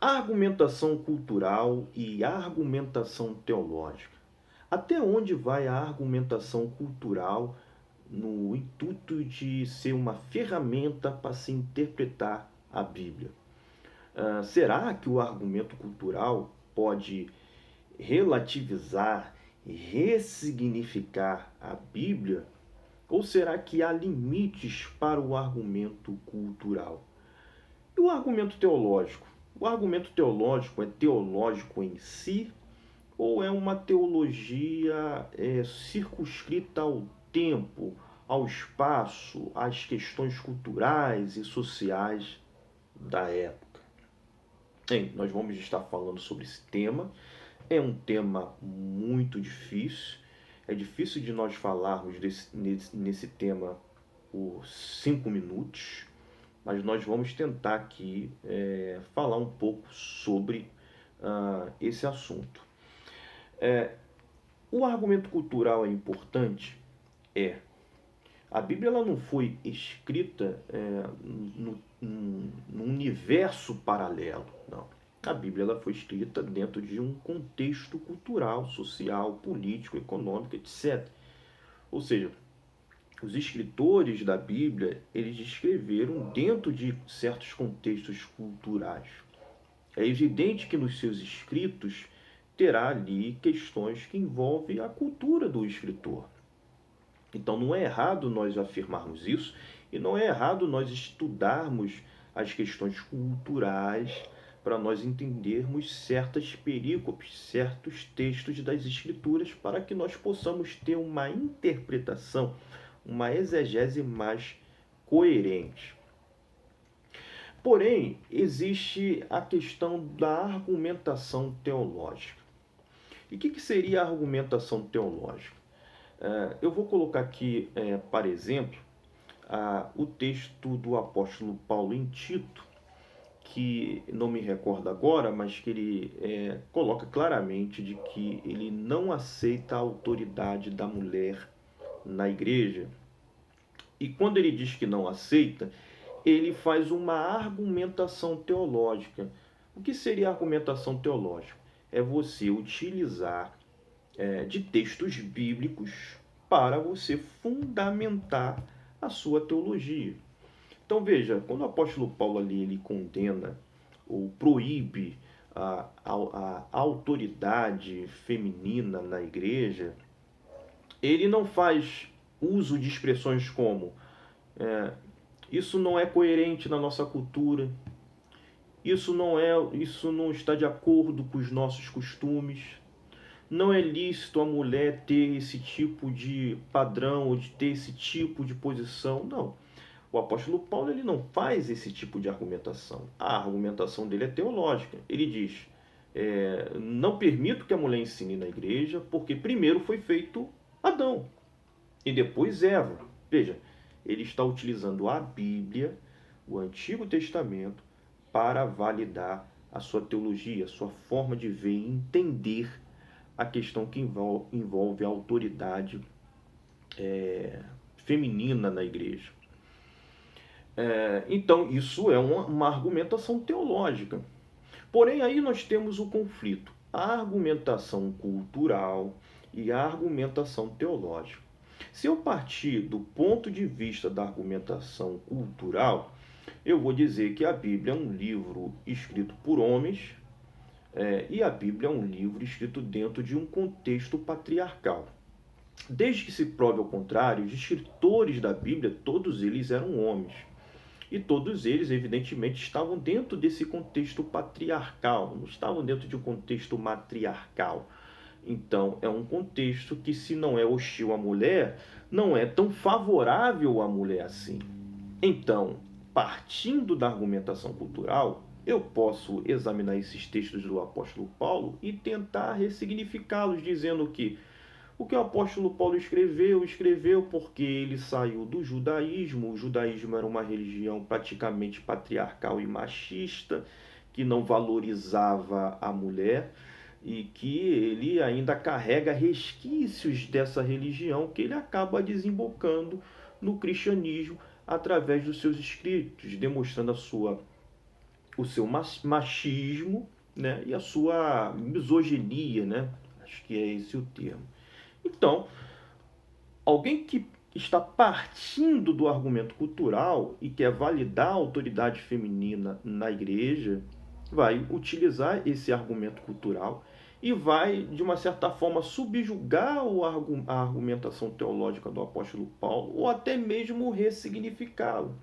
Argumentação cultural e argumentação teológica. Até onde vai a argumentação cultural no intuito de ser uma ferramenta para se interpretar a Bíblia? Será que o argumento cultural pode relativizar e ressignificar a Bíblia? Ou será que há limites para o argumento cultural? E o argumento teológico? O argumento teológico é teológico em si ou é uma teologia circunscrita ao tempo, ao espaço, às questões culturais e sociais da época? Bem, nós vamos estar falando sobre esse tema. É um tema muito difícil. É difícil de nós falarmos nesse tema por 5 minutos, mas nós vamos tentar aqui falar um pouco sobre esse assunto. O argumento cultural é importante? A Bíblia ela não foi escrita num universo paralelo, não. A Bíblia ela foi escrita dentro de um contexto cultural, social, político, econômico, etc. Ou seja, os escritores da Bíblia, eles escreveram dentro de certos contextos culturais. É evidente que nos seus escritos terá ali questões que envolvem a cultura do escritor. Então não é errado nós afirmarmos isso e não é errado nós estudarmos as questões culturais para nós entendermos certas perícopes, certos textos das escrituras para que nós possamos ter uma interpretação, uma exegese mais coerente. Porém, existe a questão da argumentação teológica. E o que seria a argumentação teológica? Eu vou colocar aqui, para exemplo, o texto do apóstolo Paulo em Tito, que não me recordo agora, mas que ele coloca claramente de que ele não aceita a autoridade da mulher na igreja. E quando ele diz que não aceita, ele faz uma argumentação teológica. O que seria argumentação teológica? É você utilizar de textos bíblicos para você fundamentar a sua teologia. Então veja, quando o apóstolo Paulo ali ele condena ou proíbe a autoridade feminina na igreja, ele não faz uso de expressões como isso não é coerente na nossa cultura, isso não está de acordo com os nossos costumes, não é lícito a mulher ter esse tipo de padrão ou de ter esse tipo de posição. Não. O apóstolo Paulo ele não faz esse tipo de argumentação. A argumentação dele é teológica. Ele diz, não permito que a mulher ensine na igreja, porque primeiro foi feito Adão e depois Eva. Veja, ele está utilizando a Bíblia, o Antigo Testamento, para validar a sua teologia, a sua forma de ver e entender a questão que envolve a autoridade feminina na igreja. Então, isso é uma argumentação teológica. Porém, aí nós temos o conflito. A argumentação cultural e a argumentação teológica. Se eu partir do ponto de vista da argumentação cultural, eu vou dizer que a Bíblia é um livro escrito por homens, e a Bíblia é um livro escrito dentro de um contexto patriarcal. Desde que se prove ao contrário, os escritores da Bíblia, todos eles eram homens. E todos eles, evidentemente, estavam dentro desse contexto patriarcal, não estavam dentro de um contexto matriarcal. Então, é um contexto que, se não é hostil à mulher, não é tão favorável à mulher assim. Então, partindo da argumentação cultural, eu posso examinar esses textos do apóstolo Paulo e tentar ressignificá-los, dizendo que o que o apóstolo Paulo escreveu porque ele saiu do judaísmo. O judaísmo era uma religião praticamente patriarcal e machista, que não valorizava a mulher e que ele ainda carrega resquícios dessa religião que ele acaba desembocando no cristianismo através dos seus escritos, demonstrando a sua o seu machismo, né, e a sua misoginia, né? Acho que é esse o termo. Então, alguém que está partindo do argumento cultural e quer validar a autoridade feminina na igreja, vai utilizar esse argumento cultural e vai, de uma certa forma, subjugar a argumentação teológica do apóstolo Paulo, ou até mesmo ressignificá-lo.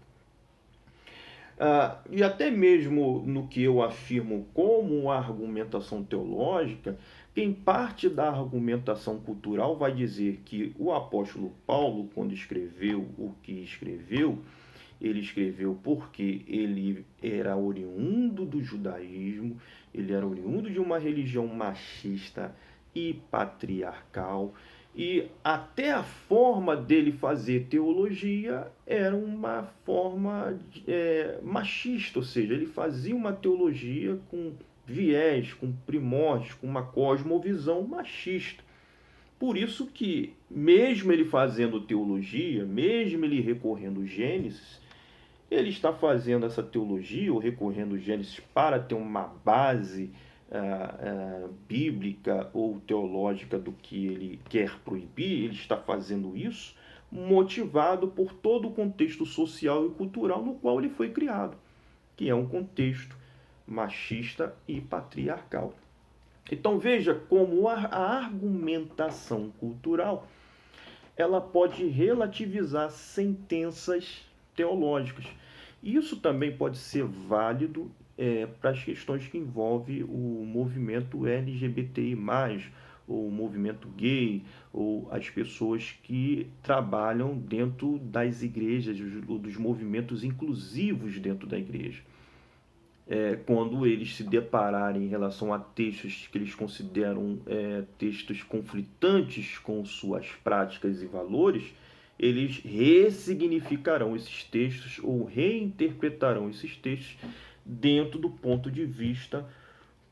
E até mesmo no que eu afirmo como argumentação teológica, quem parte da argumentação cultural vai dizer que o apóstolo Paulo, quando escreveu o que escreveu, ele escreveu porque ele era oriundo do judaísmo, ele era oriundo de uma religião machista e patriarcal, e até a forma dele fazer teologia era uma forma machista, ou seja, ele fazia uma teologia com viés, com primórdios, com uma cosmovisão machista. Por isso que, mesmo ele fazendo teologia, mesmo ele recorrendo Gênesis, ele está fazendo essa teologia, ou recorrendo Gênesis, para ter uma base bíblica ou teológica do que ele quer proibir. Ele está fazendo isso motivado por todo o contexto social e cultural no qual ele foi criado, que é um contexto machista e patriarcal. Então veja como a argumentação cultural ela pode relativizar sentenças teológicas. Isso também pode ser válido para as questões que envolvem o movimento LGBTI+, ou o movimento gay, ou as pessoas que trabalham dentro das igrejas, dos movimentos inclusivos dentro da igreja. Quando eles se depararem em relação a textos que eles consideram textos conflitantes com suas práticas e valores, eles ressignificarão esses textos ou reinterpretarão esses textos dentro do ponto de vista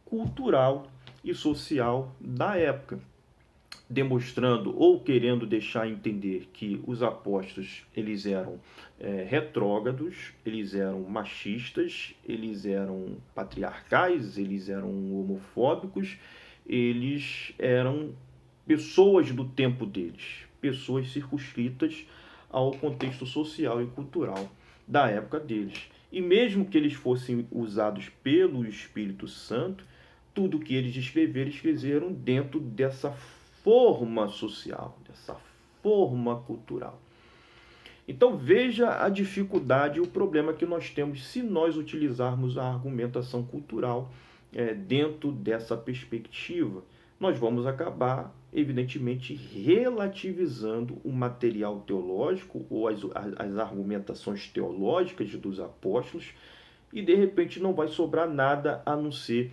cultural e social da época, demonstrando ou querendo deixar entender que os apóstolos eles eram retrógrados, eles eram machistas, eles eram patriarcais, eles eram homofóbicos, eles eram pessoas do tempo deles, pessoas circunscritas ao contexto social e cultural da época deles. E mesmo que eles fossem usados pelo Espírito Santo, tudo que eles escreveram dentro dessa forma social, dessa forma cultural. Então veja a dificuldade e o problema que nós temos se nós utilizarmos a argumentação cultural dentro dessa perspectiva. Nós vamos acabar, evidentemente, relativizando o material teológico ou as argumentações teológicas dos apóstolos, e de repente não vai sobrar nada a não ser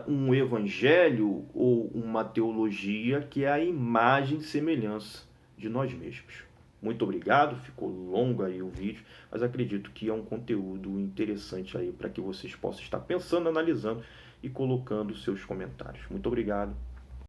um evangelho ou uma teologia que é a imagem e semelhança de nós mesmos. Muito obrigado, ficou longo aí o vídeo, mas acredito que é um conteúdo interessante aí para que vocês possam estar pensando, analisando e colocando seus comentários. Muito obrigado.